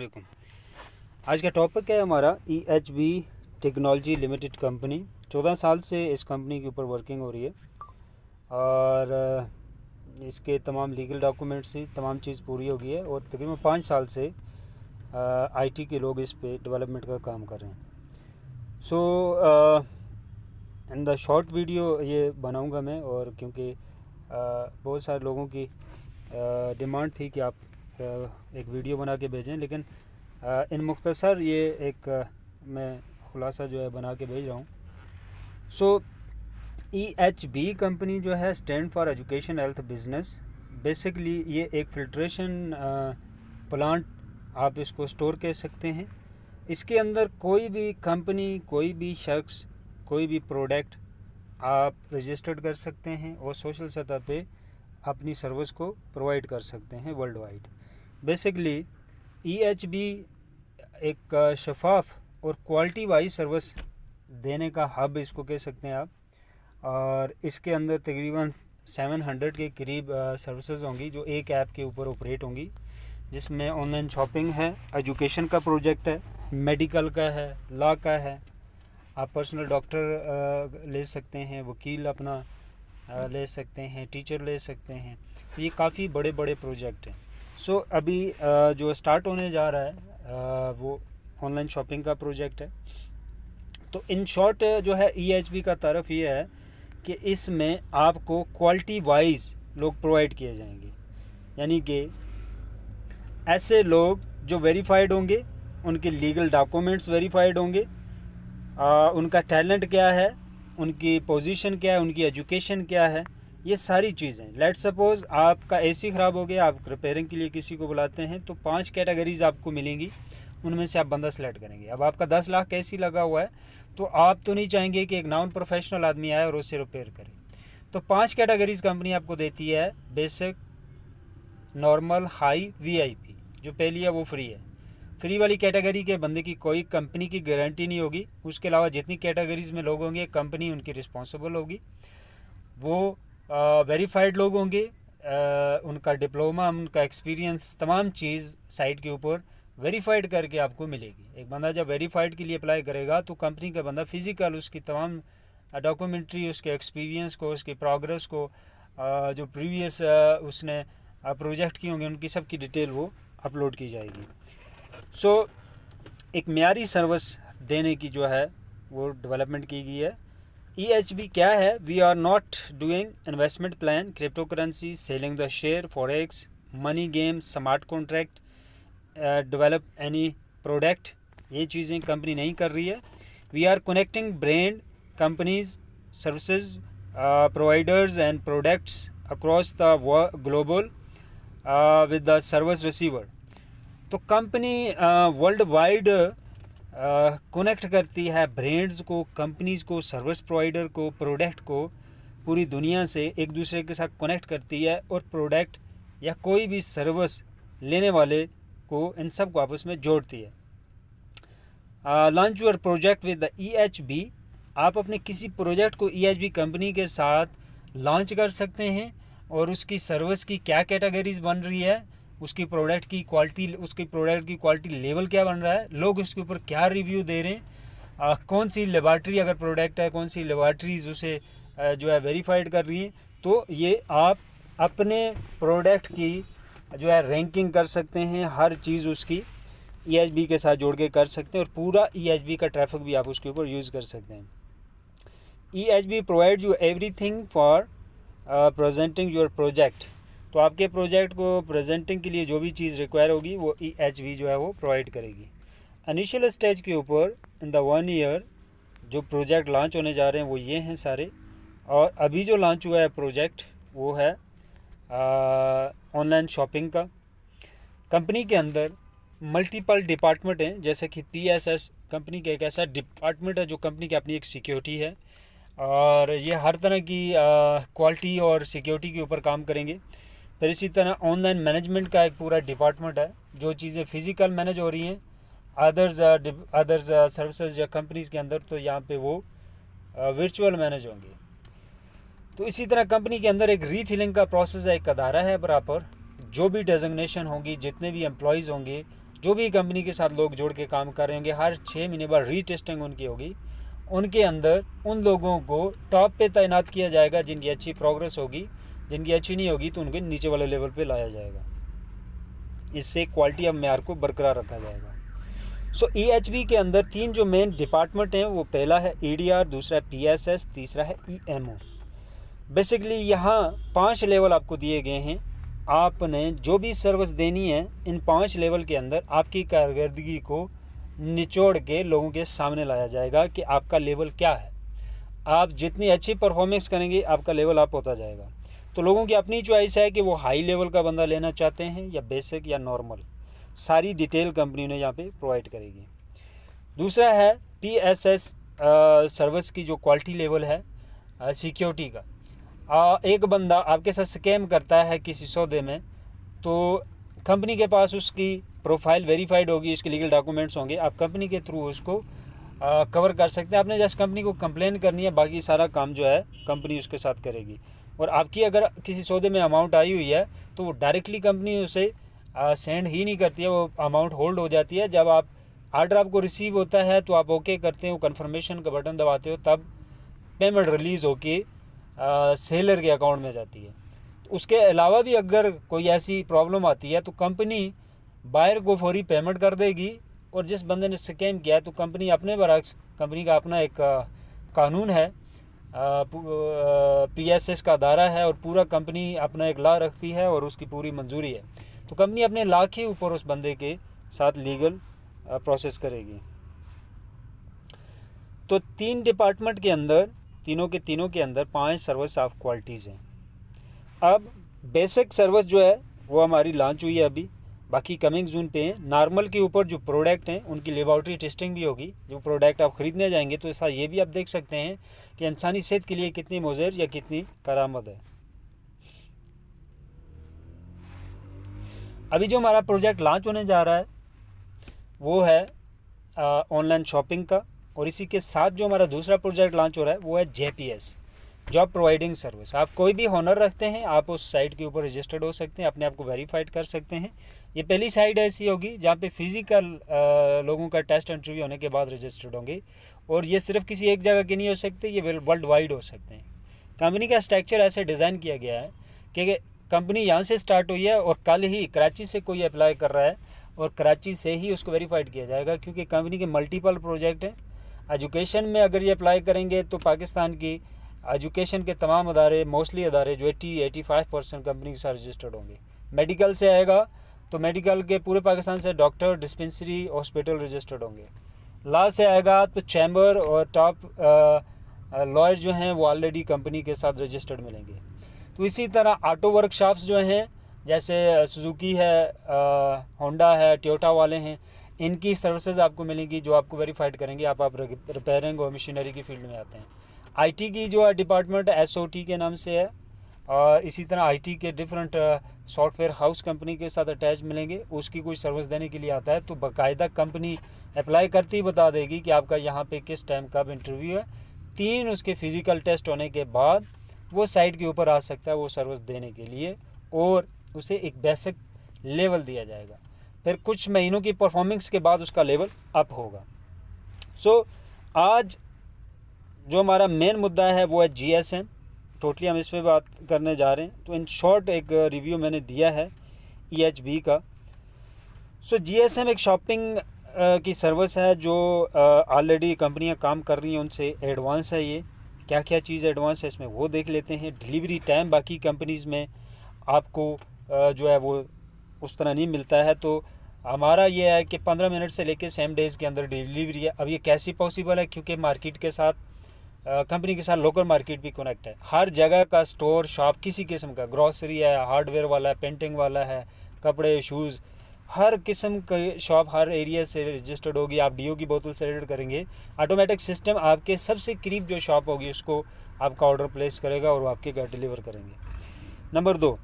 वालेकुम। आज का टॉपिक है हमारा EHB टेक्नोलॉजी लिमिटेड कंपनी। 14 साल से इस कंपनी के ऊपर वर्किंग हो रही है और इसके तमाम लीगल डॉक्यूमेंट्स ही तमाम चीज़ पूरी हो गई है और तकरीबन 5 साल से IT के लोग इस पे डेवलपमेंट का काम कर रहे हैं। इन द शॉर्ट वीडियो ये बनाऊंगा मैं, और क्योंकि बहुत सारे लोगों की डिमांड थी कि आप एक वीडियो बना के भेजें, लेकिन इन मुख्तसर ये एक मैं खुलासा जो है बना के भेज रहा हूँ। EHB कंपनी जो है stand for education health business. Basically ये एक फ़िल्ट्रेशन प्लांट आप इसको स्टोर कह सकते हैं। इसके अंदर कोई भी कंपनी, कोई भी शख्स, कोई भी प्रोडक्ट आप रजिस्टर्ड कर सकते हैं और सोशल सतह पे अपनी सर्विस को प्रोवाइड कर सकते हैं वर्ल्ड वाइड। बेसिकली EHB एक शफाफ और क्वालिटी वाइज सर्विस देने का हब इसको कह सकते हैं आप, और इसके अंदर तकरीबन 700 के करीब सर्विसेज होंगी जो एक ऐप के ऊपर ऑपरेट होंगी, जिसमें ऑनलाइन शॉपिंग है, एजुकेशन का प्रोजेक्ट है, मेडिकल का है, लॉ का है, आप पर्सनल डॉक्टर ले सकते हैं, वकील अपना ले सकते हैं, टीचर ले सकते हैं। तो ये काफ़ी बड़े बड़े प्रोजेक्ट हैं। अभी जो स्टार्ट होने जा रहा है वो ऑनलाइन शॉपिंग का प्रोजेक्ट है। तो इन शॉर्ट जो है EHB का तरफ ये है कि इसमें आपको क्वालिटी वाइज लोग प्रोवाइड किए जाएंगे, यानी कि ऐसे लोग जो वेरीफाइड होंगे, उनके लीगल डॉक्यूमेंट्स वेरीफाइड होंगे, उनका टैलेंट क्या है, उनकी पोजीशन क्या है, उनकी एजुकेशन क्या है, ये सारी चीज़ें। लेट सपोज़ आपका AC ख़राब हो गया, आप रिपेयरिंग के लिए किसी को बुलाते हैं, तो 5 कैटेगरीज़ आपको मिलेंगी, उनमें से आप बंदा सेलेक्ट करेंगे। अब आपका 10 लाख AC लगा हुआ है, तो आप तो नहीं चाहेंगे कि एक नॉन प्रोफेशनल आदमी आए और उससे रिपेयर करे। तो 5 कैटेगरीज़ कंपनी आपको देती है, बेसिक, नॉर्मल, हाई, VIP। जो पहली है वो फ्री है। फ्री वाली कैटेगरी के बंदे की कोई कंपनी की गारंटी नहीं होगी। उसके अलावा जितनी कैटेगरीज़ में लोग होंगे, कंपनी उनकी रिस्पॉन्सिबल होगी। वो वेरीफाइड लोग होंगे, उनका डिप्लोमा, उनका एक्सपीरियंस, तमाम चीज़ साइट के ऊपर वेरीफाइड करके आपको मिलेगी। एक बंदा जब वेरीफाइड के लिए अप्लाई करेगा तो कंपनी का बंदा फिज़िकल उसकी तमाम डॉक्यूमेंट्री, उसके एक्सपीरियंस को, उसकी प्रोग्रेस को, जो प्रीवियस उसने प्रोजेक्ट किए होंगे, उनकी सब की डिटेल वो अपलोड की जाएगी। एक म्यारी सर्विस देने की जो है वो डेवलपमेंट की गई है। EHB क्या है? We are not doing investment plan, cryptocurrency, selling the share, forex, money games, smart contract, develop any product. ये चीज़ें कंपनी नहीं कर रही है। We are connecting brand, companies, services providers and products across the global with the service receiver. तो company worldwide connect करती है brands को, कंपनीज़ को, सर्विस प्रोवाइडर को, प्रोडक्ट को पूरी दुनिया से एक दूसरे के साथ कनेक्ट करती है, और प्रोडक्ट या कोई भी सर्विस लेने वाले को, इन सब को आपस में जोड़ती है। Launch your project with the EHB। आप अपने किसी प्रोजेक्ट को EHB कंपनी के साथ लॉन्च कर सकते हैं, और उसकी सर्विस की क्या कैटेगरीज बन रही है, उसकी प्रोडक्ट की क्वालिटी लेवल क्या बन रहा है, लोग उसके ऊपर क्या रिव्यू दे रहे हैं, कौन सी लेबॉर्ट्री अगर प्रोडक्ट है, कौन सी लेबॉर्ट्रीज उसे जो है वेरीफाइड कर रही हैं। तो ये आप अपने प्रोडक्ट की जो है रैंकिंग कर सकते हैं, हर चीज़ उसकी EHB के साथ जोड़ के कर सकते हैं, और पूरा EHB का ट्रैफिक भी आप उसके ऊपर यूज़ कर सकते हैं। EHB provide you everything for presenting your project. तो आपके प्रोजेक्ट को प्रेजेंटिंग के लिए जो भी चीज़ रिक्वायर होगी वो EHB जो है वो प्रोवाइड करेगी। इनिशियल स्टेज के ऊपर इन द 1 ईयर जो प्रोजेक्ट लॉन्च होने जा रहे हैं वो ये हैं सारे, और अभी जो लॉन्च हुआ है प्रोजेक्ट वो है ऑनलाइन शॉपिंग का। कंपनी के अंदर मल्टीपल डिपार्टमेंट हैं, जैसे कि PSS कंपनी का एक ऐसा डिपार्टमेंट है जो कंपनी की अपनी एक सिक्योरिटी है, और ये हर तरह की क्वालिटी और सिक्योरिटी के ऊपर काम करेंगे। फिर इसी तरह ऑनलाइन मैनेजमेंट का एक पूरा डिपार्टमेंट है, जो चीज़ें फ़िज़िकल मैनेज हो रही हैं अदर्स सर्विसेज या कंपनीज़ के अंदर, तो यहाँ पे वो वर्चुअल मैनेज होंगे। तो इसी तरह कंपनी के अंदर एक रीफिलिंग का प्रोसेस है, एक अदारा है बराबर, जो भी डेजिग्नेशन होंगी, जितने भी एम्प्लॉयज़ होंगे, जो भी कंपनी के साथ लोग जुड़ के काम कर रहे होंगे, हर 6 महीने बाद रीटेस्टिंग उनकी होगी। उनके अंदर उन लोगों को टॉप पे तैनात किया जाएगा जिनकी अच्छी प्रोग्रेस होगी, जिनकी अच्छी नहीं होगी तो उनके नीचे वाले लेवल पे लाया जाएगा। इससे क्वालिटी ऑफ मेयार को बरकरार रखा जाएगा। सो EHB के अंदर 3 जो मेन डिपार्टमेंट हैं, वो पहला है EDR, दूसरा है PSS, तीसरा है EMO। बेसिकली यहाँ 5 लेवल आपको दिए गए हैं। आपने जो भी सर्विस देनी है इन 5 लेवल के अंदर आपकी कारकर्दगी को निचोड़ के लोगों के सामने लाया जाएगा कि आपका लेवल क्या है। आप जितनी अच्छी परफॉर्मेंस करेंगे आपका लेवल अप होता जाएगा। तो लोगों की अपनी चॉइस है कि वो हाई लेवल का बंदा लेना चाहते हैं या बेसिक या नॉर्मल, सारी डिटेल कंपनी ने यहाँ पे प्रोवाइड करेगी। दूसरा है PSS सर्विस की जो क्वालिटी लेवल है सिक्योरिटी का। एक बंदा आपके साथ स्कैम करता है किसी सौदे में, तो कंपनी के पास उसकी प्रोफाइल वेरीफाइड होगी, उसके लीगल डॉक्यूमेंट्स होंगे, आप कंपनी के थ्रू उसको कवर कर सकते हैं। आपने जस्ट कंपनी को कंप्लेन करनी है, बाकी सारा काम जो है कंपनी उसके साथ करेगी। और आपकी अगर किसी सौदे में अमाउंट आई हुई है तो वो डायरेक्टली कंपनी उसे सेंड ही नहीं करती है, वो अमाउंट होल्ड हो जाती है। जब आप आर्डर आपको रिसीव होता है तो आप ओके करते हो, कन्फर्मेशन का बटन दबाते हो, तब पेमेंट रिलीज़ होके सेलर के अकाउंट में जाती है। उसके अलावा भी अगर कोई ऐसी प्रॉब्लम आती है तो कंपनी बायर को फौरी पेमेंट कर देगी। और जिस बंदे ने स्कैम किया है तो कंपनी अपने बरक्स, कंपनी का अपना एक कानून है, PSS का दायरा है और पूरा कंपनी अपना एक लॉ रखती है और उसकी पूरी मंजूरी है। तो कंपनी अपने लॉ के ऊपर उस बंदे के साथ लीगल प्रोसेस करेगी। तो 3 डिपार्टमेंट के अंदर, तीनों के अंदर 5 सर्विस ऑफ क्वालिटीज़ हैं। अब बेसिक सर्विस जो है वो हमारी लॉन्च हुई है अभी, बाकी कमिंग जून पे हैं। नॉर्मल के ऊपर जो प्रोडक्ट हैं उनकी लेबॉरेटरी टेस्टिंग भी होगी। जो प्रोडक्ट आप ख़रीदने जाएंगे तो ऐसा ये भी आप देख सकते हैं कि इंसानी सेहत के लिए कितनी मुज़र या कितनी करामद है। अभी जो हमारा प्रोजेक्ट लॉन्च होने जा रहा है वो है ऑनलाइन शॉपिंग का, और इसी के साथ जो हमारा दूसरा प्रोजेक्ट लॉन्च हो रहा है वो है JPS, जॉब प्रोवाइडिंग सर्विस। आप कोई भी हॉनर रखते हैं, आप उस साइट के ऊपर रजिस्टर्ड हो सकते हैं, अपने आप को वेरीफाइड कर सकते हैं। ये पहली साइट ऐसी होगी जहाँ पे फिज़िकल लोगों का टेस्ट इंटरव्यू होने के बाद रजिस्टर्ड होंगे, और ये सिर्फ किसी एक जगह के नहीं हो सकते, ये वर्ल्ड वाइड हो सकते हैं। कंपनी का स्ट्रक्चर ऐसे डिज़ाइन किया गया है कि कंपनी यहाँ से स्टार्ट हुई है और कल ही कराची से कोई अप्लाई कर रहा है और कराची से ही उसको वेरीफाइड किया जाएगा, क्योंकि कंपनी के मल्टीपल प्रोजेक्ट हैं। एजुकेशन में अगर ये अप्लाई करेंगे तो पाकिस्तान की एजुकेशन के तमाम अदारे, मोस्टली अदारे जो 80-85% कंपनी के साथ रजिस्टर्ड होंगे। मेडिकल से आएगा तो मेडिकल के पूरे पाकिस्तान से डॉक्टर, डिस्पेंसरी, हॉस्पिटल रजिस्टर्ड होंगे। लॉ से आएगा तो चैम्बर और टॉप लॉयर जो हैं वो ऑलरेडी कंपनी के साथ रजिस्टर्ड मिलेंगे। तो इसी तरह ऑटो वर्कशॉप्स जो हैं, जैसे सुजुकी है, होंडा है, टोयोटा वाले हैं, इनकी सर्विसेज आपको मिलेंगी जो आपको वेरीफाइड करेंगे आप रिपेयरिंग और मशीनरी की फील्ड में आते हैं। IT की जो है डिपार्टमेंट SOT के नाम से है, और इसी तरह IT के डिफरेंट सॉफ्टवेयर हाउस कंपनी के साथ अटैच मिलेंगे, उसकी कोई सर्विस देने के लिए आता है तो बाकायदा कंपनी अप्लाई करती ही बता देगी कि आपका यहाँ पे किस टाइम कब इंटरव्यू है। 3 उसके फिज़िकल टेस्ट होने के बाद वो साइट के ऊपर आ सकता है वो सर्विस देने के लिए, और उसे एक बेसिक लेवल दिया जाएगा। फिर कुछ महीनों की परफॉर्मेंस के बाद उसका लेवल अप होगा। सो आज जो हमारा मेन मुद्दा है वो है GSM। टोटली हम इस पर बात करने जा रहे हैं। तो इन शॉर्ट एक रिव्यू मैंने दिया है EHB का। सो GSM एक शॉपिंग की सर्विस है जो ऑलरेडी कंपनियां काम कर रही हैं, उनसे एडवांस है। ये क्या क्या चीज़ एडवांस है इसमें वो देख लेते हैं। डिलीवरी टाइम बाकी कंपनीज़ में आपको जो है वो उस तरह नहीं मिलता है, तो हमारा ये है कि 15 मिनट से लेकर सेम डेज़ के अंदर डिलीवरी है। अब ये कैसी पॉसिबल है, क्योंकि मार्केट के साथ कंपनी के साथ लोकल मार्केट भी कनेक्ट है। हर जगह का स्टोर शॉप किसी किस्म का, ग्रॉसरी है, हार्डवेयर वाला है, पेंटिंग वाला है, कपड़े, शूज़, हर किस्म के शॉप हर एरिया से रजिस्टर्ड होगी। आप DO की बोतल से रेड करेंगे, ऑटोमेटिक सिस्टम आपके सबसे करीब जो शॉप होगी उसको आपका ऑर्डर प्लेस करेगा और वो आपके घर डिलीवर करेंगे। नंबर 2,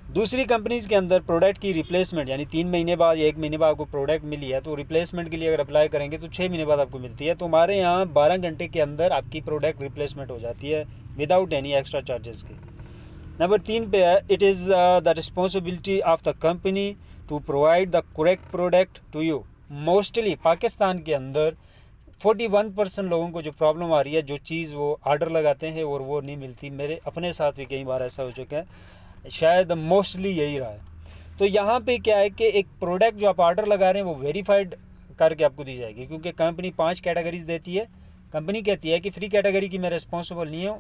दूसरी कंपनीज़ के अंदर प्रोडक्ट की रिप्लेसमेंट, यानी 3 महीने बाद या 1 महीने बाद आपको प्रोडक्ट मिली है तो रिप्लेसमेंट के लिए अगर अप्लाई करेंगे तो 6 महीने बाद आपको मिलती है। तो हमारे यहाँ 12 घंटे के अंदर आपकी प्रोडक्ट रिप्लेसमेंट हो जाती है विदाउट एनी एक्स्ट्रा चार्जेस के। नंबर 3 पे है, it is the responsibility of the company to provide the correct product to you. Mostly Pakistan के अंदर 41% लोगों को जो प्रॉब्लम आ रही है, जो चीज़ वो ऑर्डर लगाते हैं और वो नहीं मिलती। मेरे अपने साथ भी कई बार ऐसा हो चुका है, शायद मोस्टली यही रहा है। तो यहाँ पे क्या है कि एक प्रोडक्ट जो आप ऑर्डर लगा रहे हैं वो वेरीफाइड करके आपको दी जाएगी, क्योंकि कंपनी 5 कैटेगरीज देती है। कंपनी कहती है कि फ्री कैटेगरी की मैं रिस्पॉन्सिबल नहीं हूँ,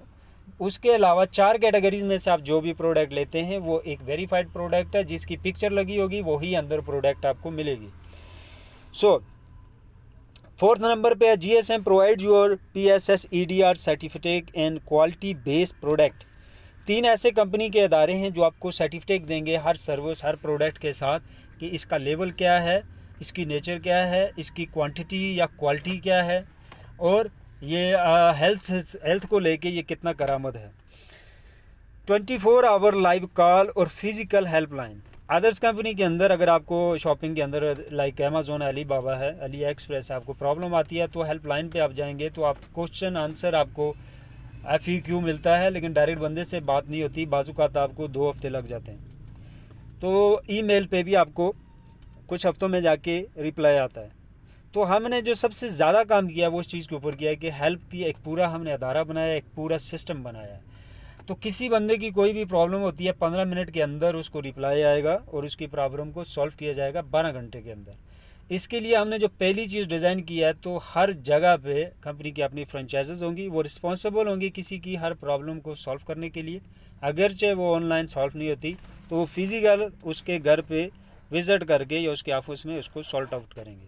उसके अलावा 4 कैटेगरीज में से आप जो भी प्रोडक्ट लेते हैं वो एक वेरीफाइड प्रोडक्ट है, जिसकी पिक्चर लगी होगी वही अंदर प्रोडक्ट आपको मिलेगी। सो 4th नंबर पे है GSM provide your PSS EDR certificate and quality based product. 3 ऐसे कंपनी के अदारे हैं जो आपको सर्टिफिकेट देंगे हर सर्विस, हर प्रोडक्ट के साथ, कि इसका लेवल क्या है, इसकी नेचर क्या है, इसकी क्वांटिटी या क्वालिटी क्या है, और ये हेल्थ को लेके ये कितना करामद है। 24 आवर लाइव कॉल और फिज़िकल हेल्पलाइन। अदर्स कंपनी के अंदर अगर आपको शॉपिंग के अंदर लाइक अमेज़ोन, अली बाबा है, अली एक्सप्रेस, आपको प्रॉब्लम आती है तो हेल्पलाइन पे आप जाएंगे तो आप क्वेश्चन आंसर आपको FAQ मिलता है, लेकिन डायरेक्ट बंदे से बात नहीं होती। बाज़-औक़ात आपको 2 हफ्ते लग जाते हैं। तो ईमेल पे भी आपको कुछ हफ्तों में जाके रिप्लाई आता है। तो हमने जो सबसे ज़्यादा काम किया वो इस चीज़ के ऊपर किया है कि हेल्प की एक पूरा हमने अदारा बनाया, एक पूरा सिस्टम बनाया है। तो किसी बंदे की कोई भी प्रॉब्लम होती है 15 मिनट के अंदर उसको रिप्लाई आएगा और उसकी प्रॉब्लम को सॉल्व किया जाएगा 12 घंटे के अंदर। इसके लिए हमने जो पहली चीज़ डिज़ाइन किया है, तो हर जगह पे कंपनी की अपनी फ्रेंचाइजेज़ होंगी, वो रिस्पॉन्सिबल होंगी किसी की हर प्रॉब्लम को सॉल्व करने के लिए। अगरचे वो ऑनलाइन सॉल्व नहीं होती तो वो फिज़िकल उसके घर पे विज़िट करके या उसके ऑफिस में उसको सॉल्ट आउट करेंगे।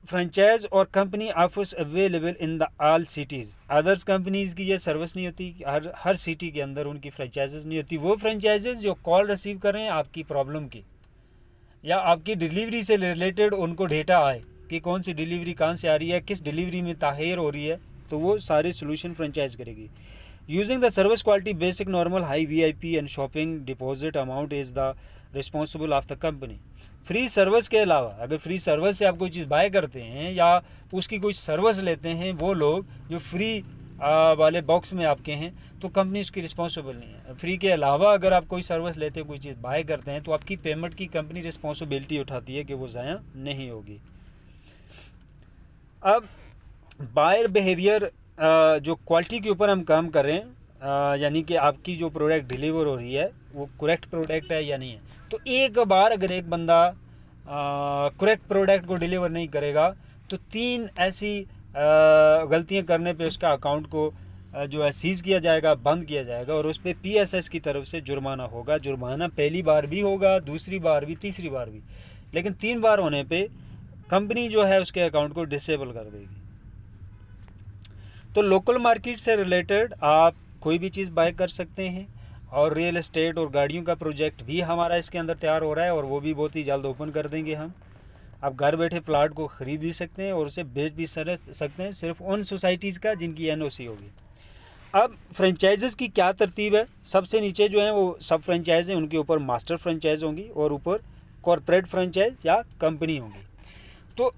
फ्रेंचाइज और company office available in the all cities. Others companies की ये सर्विस नहीं होती, हर सिटी के अंदर उनकी फ्रेंचाइजेस नहीं होती। वो फ्रेंचाइजेस जो कॉल रिसीव कर रहे हैं आपकी प्रॉब्लम की या आपकी डिलीवरी से रिलेटेड, उनको डेटा आए कि कौन सी डिलीवरी कहाँ से आ रही है, किस डिलीवरी में ताख़ीर हो रही है, तो वो सारे सोल्यूशन फ्रेंचाइज करेगी। Using the service quality basic normal high VIP and shopping deposit amount is the responsible of the company. Free service के अलावा अगर फ्री सर्विस से आप कोई चीज़ बाय करते हैं या उसकी कोई सर्विस लेते हैं, वो लोग जो फ्री वाले बॉक्स में आपके हैं, तो कंपनी उसकी रिस्पॉन्सिबल नहीं है। फ्री के अलावा अगर आप कोई सर्विस लेते हैं, कोई चीज़ बाय करते हैं, तो आपकी पेमेंट की कंपनी रिस्पॉन्सिबिलिटी उठाती है कि वो ज़ाया नहीं होगी। अब बायर बिहेवियर, जो क्वालिटी के ऊपर हम काम कर रहे हैं, यानी कि आपकी जो प्रोडक्ट डिलीवर हो रही है वो करेक्ट प्रोडक्ट है या नहीं है। तो एक बार अगर एक बंदा करेक्ट प्रोडक्ट को डिलीवर नहीं करेगा तो 3 ऐसी गलतियां करने पे उसका अकाउंट को जो है सीज़ किया जाएगा, बंद किया जाएगा, और उस पर PSS की तरफ से जुर्माना होगा। जुर्माना पहली बार भी होगा, दूसरी बार भी, तीसरी बार भी, लेकिन 3 बार होने पे कंपनी जो है उसके अकाउंट को डिसेबल कर देगी। तो लोकल मार्केट से रिलेटेड आप कोई भी चीज़ बाय कर सकते हैं, और रियल एस्टेट और गाड़ियों का प्रोजेक्ट भी हमारा इसके अंदर तैयार हो रहा है और वो भी बहुत ही जल्द ओपन कर देंगे हम। आप घर बैठे प्लाट को ख़रीद भी सकते हैं और उसे बेच भी सकते हैं, सिर्फ उन सोसाइटीज़ का जिनकी NOC होगी। अब फ्रेंचाइजेस की क्या तरतीब है? सबसे नीचे जो है वो सब फ्रेंचाइज हैं, उनके ऊपर मास्टर फ्रेंचाइज होंगी और ऊपर कॉरपोरेट फ्रेंचाइज या कंपनी होंगी। तो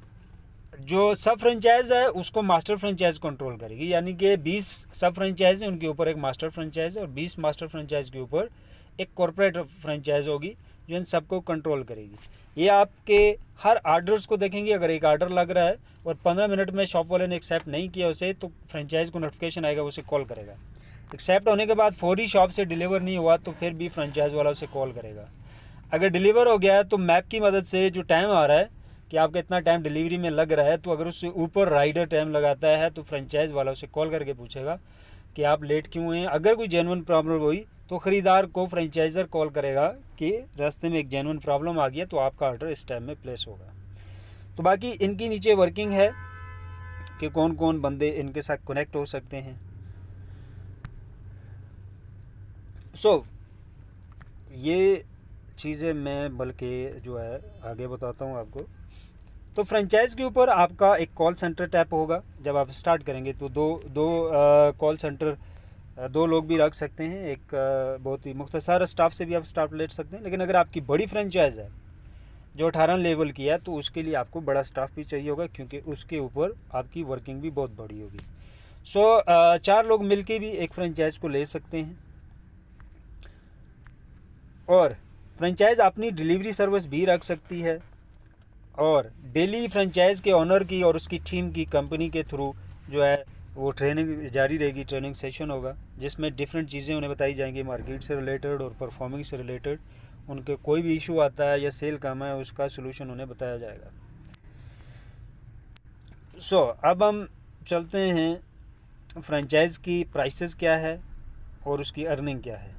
जो सब फ्रेंचाइज है उसको मास्टर फ्रेंचाइज कंट्रोल करेगी, यानी कि 20 सब फ्रेंचाइज हैं, उनके ऊपर एक मास्टर फ्रेंचाइज और 20 मास्टर फ्रेंचाइज के ऊपर एक कॉरपोरेट फ्रेंचाइज होगी जो इन सबको कंट्रोल करेगी। ये आपके हर आर्डर्स को देखेंगे। अगर एक आर्डर लग रहा है और 15 मिनट में शॉप वाले ने एक्सेप्ट नहीं किया उसे, तो फ्रेंचाइज को नोटिफिकेशन आएगा, उसे कॉल करेगा। एक्सेप्ट होने के बाद फौरी शॉप से डिलीवर नहीं हुआ तो फिर भी फ्रेंचाइज वाला उसे कॉल करेगा। अगर डिलीवर हो गया है तो मैप की मदद से जो टाइम आ रहा है कि आपका इतना टाइम डिलीवरी में लग रहा है, तो अगर उससे ऊपर राइडर टाइम लगाता है तो फ्रेंचाइज वाला उसे कॉल करके पूछेगा कि आप लेट क्यों हैं। अगर कोई जेन्युइन प्रॉब्लम हुई तो ख़रीदार को फ्रेंचाइज़र कॉल करेगा कि रास्ते में एक जेन्युइन प्रॉब्लम आ गई है, तो आपका ऑर्डर इस टाइम में प्लेस होगा। तो बाकी इनकी नीचे वर्किंग है कि कौन कौन बंदे इनके साथ कनेक्ट हो सकते हैं। सो ये चीज़ें मैं बल्कि जो है आगे बताता हूँ आपको। तो फ्रेंचाइज़ के ऊपर आपका एक कॉल सेंटर टैप होगा। जब आप स्टार्ट करेंगे तो दो कॉल सेंटर 2 लोग भी रख सकते हैं। एक बहुत ही मुख्तसर स्टाफ से भी आप स्टाफ ले सकते हैं, लेकिन अगर आपकी बड़ी फ्रेंचाइज़ है जो 18 लेवल की है तो उसके लिए आपको बड़ा स्टाफ भी चाहिए होगा, क्योंकि उसके ऊपर आपकी वर्किंग भी बहुत बड़ी होगी। सो 4 लोग मिलके भी एक फ्रेंचाइज़ को ले सकते हैं। और फ्रेंचाइज़ अपनी डिलीवरी सर्विस भी रख सकती है, और डेली फ्रेंचाइज़ के ऑनर की और उसकी टीम की कंपनी के थ्रू जो है वो ट्रेनिंग जारी रहेगी, ट्रेनिंग सेशन होगा जिसमें डिफरेंट चीज़ें उन्हें बताई जाएंगी मार्केट से रिलेटेड और परफॉर्मिंग से रिलेटेड। उनके कोई भी इशू आता है या सेल कम है उसका सलूशन उन्हें बताया जाएगा। अब हम चलते हैं फ्रेंचाइज़ की प्राइसेस क्या है और उसकी अर्निंग क्या है।